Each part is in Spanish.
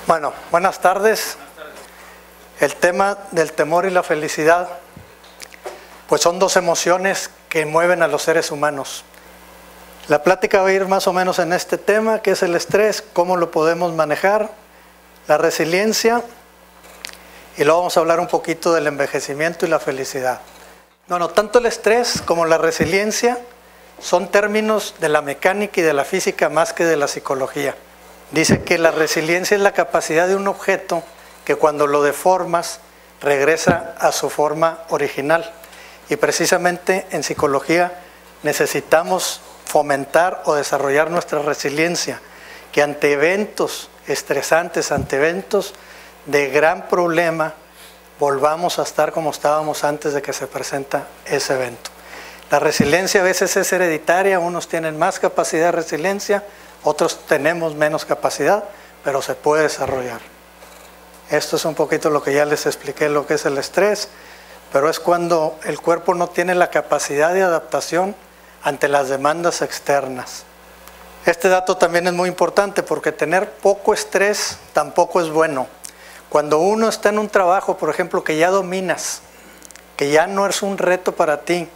Bueno, buenas tardes. El tema del temor y la felicidad, pues son dos emociones que mueven a los seres humanos. La plática va a ir más o menos en este tema, que es el estrés, cómo lo podemos manejar, la resiliencia, y luego vamos a hablar un poquito del envejecimiento y la felicidad. Bueno, tanto el estrés como la resiliencia son términos de la mecánica y de la física más que de la psicología. Dice que la resiliencia es la capacidad de un objeto que cuando lo deformas regresa a su forma original. Y precisamente en psicología necesitamos fomentar o desarrollar nuestra resiliencia, que ante eventos estresantes, ante eventos de gran problema, volvamos a estar como estábamos antes de que se presenta ese evento. La resiliencia a veces es hereditaria, unos tienen más capacidad de resiliencia, otros tenemos menos capacidad, pero se puede desarrollar. Esto es un poquito lo que ya les expliqué, lo que es el estrés, pero es cuando el cuerpo no tiene la capacidad de adaptación ante las demandas externas. Este dato también es muy importante porque tener poco estrés tampoco es bueno. Cuando uno está en un trabajo, por ejemplo, que ya dominas, que ya no es un reto para ti,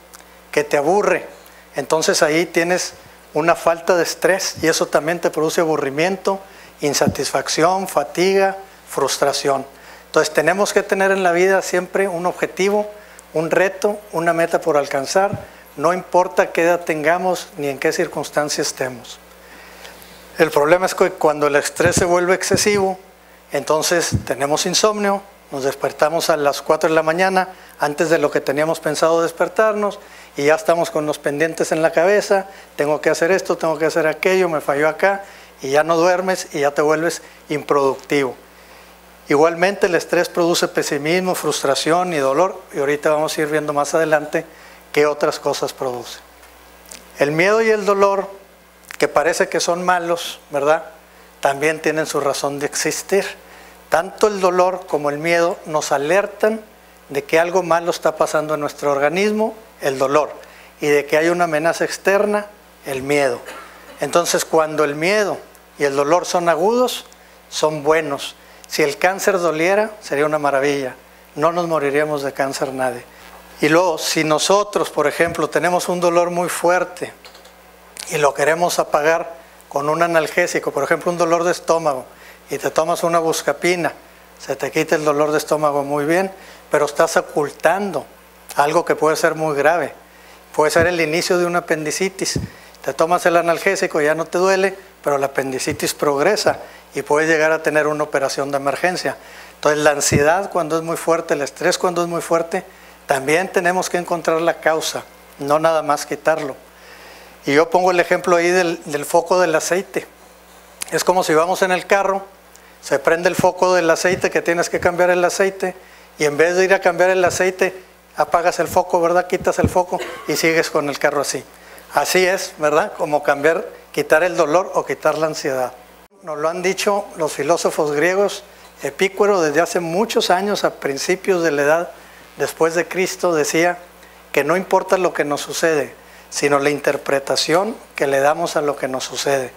que te aburre, entonces ahí tienes una falta de estrés y eso también te produce aburrimiento, insatisfacción, fatiga, frustración. Entonces tenemos que tener en la vida siempre un objetivo, un reto, una meta por alcanzar, no importa qué edad tengamos ni en qué circunstancia estemos. El problema es que cuando el estrés se vuelve excesivo, entonces tenemos insomnio, nos despertamos a las 4 de la mañana antes de lo que teníamos pensado despertarnos y ya estamos con los pendientes en la cabeza, tengo que hacer esto, tengo que hacer aquello, me falló acá, y ya no duermes y ya te vuelves improductivo. Igualmente el estrés produce pesimismo, frustración y dolor, y ahorita vamos a ir viendo más adelante qué otras cosas produce. El miedo y el dolor, que parece que son malos, ¿verdad?, también tienen su razón de existir. Tanto el dolor como el miedo nos alertan de que algo malo está pasando en nuestro organismo, el dolor, y de que hay una amenaza externa, el miedo. Entonces, cuando el miedo y el dolor son agudos, son buenos. Si el cáncer doliera, sería una maravilla. No nos moriríamos de cáncer nadie. Y luego, si nosotros, por ejemplo, tenemos un dolor muy fuerte y lo queremos apagar con un analgésico, por ejemplo, un dolor de estómago, y te tomas una buscapina, se te quita el dolor de estómago muy bien, pero estás ocultando algo que puede ser muy grave. Puede ser el inicio de una apendicitis. Te tomas el analgésico, ya no te duele, pero la apendicitis progresa y puedes llegar a tener una operación de emergencia. Entonces la ansiedad cuando es muy fuerte, el estrés cuando es muy fuerte, también tenemos que encontrar la causa, no nada más quitarlo. Y yo pongo el ejemplo ahí del foco del aceite. Es como si vamos en el carro, se prende el foco del aceite, que tienes que cambiar el aceite, y en vez de ir a cambiar el aceite, apagas el foco, ¿verdad? Quitas el foco y sigues con el carro así. Así es, ¿verdad? Como cambiar, quitar el dolor o quitar la ansiedad. Nos lo han dicho los filósofos griegos. Epicuro desde hace muchos años, a principios de la edad después de Cristo, decía que no importa lo que nos sucede, sino la interpretación que le damos a lo que nos sucede.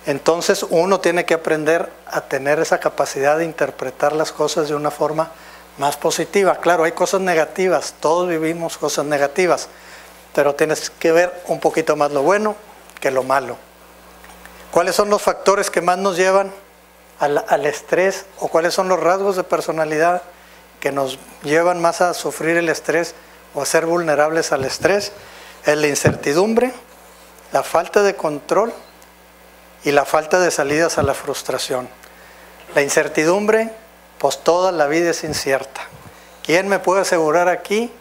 Entonces uno tiene que aprender a tener esa capacidad de interpretar las cosas de una forma más positiva. Claro, hay cosas negativas, todos vivimos cosas negativas, pero tienes que ver un poquito más lo bueno que lo malo. ¿Cuáles son los factores que más nos llevan al estrés, o cuáles son los rasgos de personalidad que nos llevan más a sufrir el estrés o a ser vulnerables al estrés? Es la incertidumbre, la falta de control y la falta de salidas a la frustración. La incertidumbre, pues toda la vida es incierta. ¿Quién me puede asegurar aquí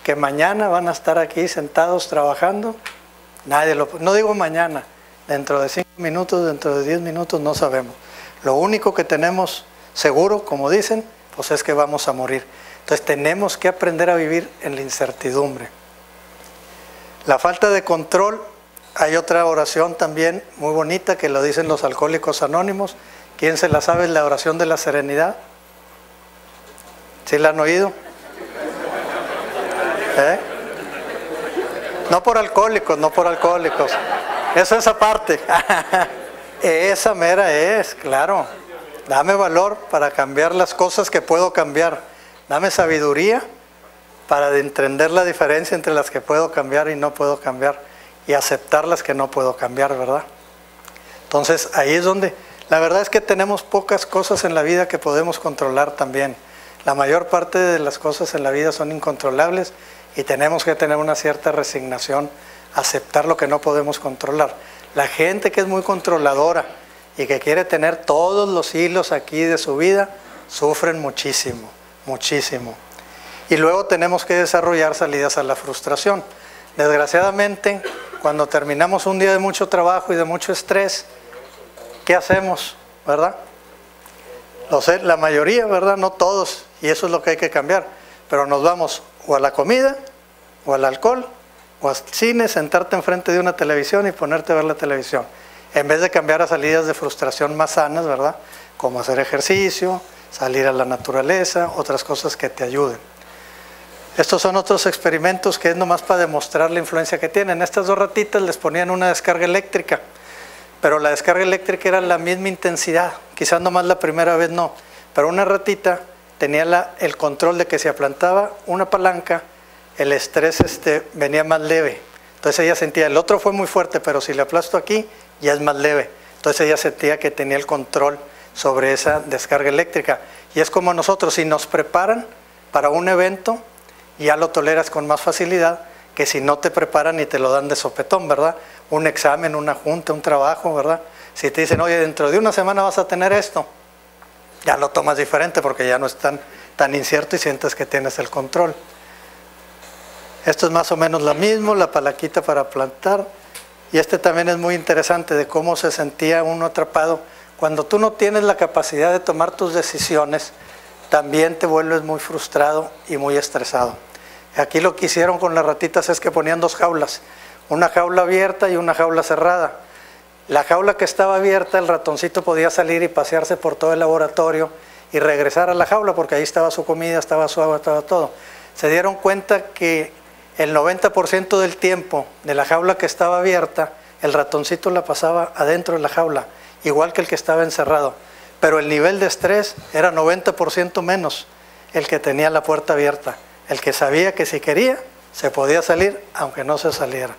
que mañana van a estar aquí sentados trabajando? Nadie lo puede. No digo mañana, dentro de 5 minutos, dentro de 10 minutos, no sabemos. Lo único que tenemos seguro, como dicen, pues es que vamos a morir. Entonces tenemos que aprender a vivir en la incertidumbre. La falta de control, hay otra oración también muy bonita que lo dicen los Alcohólicos Anónimos. ¿Quién se la sabe? Es la oración de la serenidad. ¿Sí la han oído? No por alcohólicos, no por alcohólicos. Eso es aparte. Esa mera es, claro. Dame valor para cambiar las cosas que puedo cambiar. Dame sabiduría para entender la diferencia entre las que puedo cambiar y no puedo cambiar, y aceptar las que no puedo cambiar, ¿verdad? Entonces ahí es donde, la verdad es que tenemos pocas cosas en la vida que podemos controlar también. La mayor parte de las cosas en la vida son incontrolables y tenemos que tener una cierta resignación, aceptar lo que no podemos controlar. La gente que es muy controladora y que quiere tener todos los hilos aquí de su vida, sufren muchísimo, muchísimo. Y luego tenemos que desarrollar salidas a la frustración. Desgraciadamente, cuando terminamos un día de mucho trabajo y de mucho estrés, ¿qué hacemos? ¿Verdad? Lo sé, la mayoría, ¿verdad? No todos, y eso es lo que hay que cambiar. Pero nos vamos o a la comida, o al alcohol, o al cine, sentarte enfrente de una televisión y ponerte a ver la televisión. En vez de cambiar a salidas de frustración más sanas, ¿verdad? Como hacer ejercicio, salir a la naturaleza, otras cosas que te ayuden. Estos son otros experimentos que es nomás para demostrar la influencia que tienen. Estas dos ratitas les ponían una descarga eléctrica, pero la descarga eléctrica era la misma intensidad, quizás nomás la primera vez no, pero una ratita tenía el control de que si aplantaba una palanca, el estrés venía más leve. Entonces ella sentía, el otro fue muy fuerte, pero si le aplasto aquí, ya es más leve. Entonces ella sentía que tenía el control sobre esa descarga eléctrica. Y es como nosotros, si nos preparan para un evento, ya lo toleras con más facilidad que si no te preparan y te lo dan de sopetón, ¿verdad? Un examen, una junta, un trabajo, ¿verdad? Si te dicen, oye, dentro de una semana vas a tener esto, ya lo tomas diferente porque ya no es tan incierto y sientes que tienes el control. Esto es más o menos lo mismo, la palanquita para plantar. Y también es muy interesante de cómo se sentía uno atrapado. Cuando tú no tienes la capacidad de tomar tus decisiones, también te vuelves muy frustrado y muy estresado. Aquí lo que hicieron con las ratitas es que ponían dos jaulas, una jaula abierta y una jaula cerrada. La jaula que estaba abierta, el ratoncito podía salir y pasearse por todo el laboratorio y regresar a la jaula porque ahí estaba su comida, estaba su agua, estaba todo. Se dieron cuenta que el 90% del tiempo de la jaula que estaba abierta, el ratoncito la pasaba adentro de la jaula, igual que el que estaba encerrado. Pero el nivel de estrés era 90% menos el que tenía la puerta abierta, el que sabía que si quería se podía salir aunque no se saliera.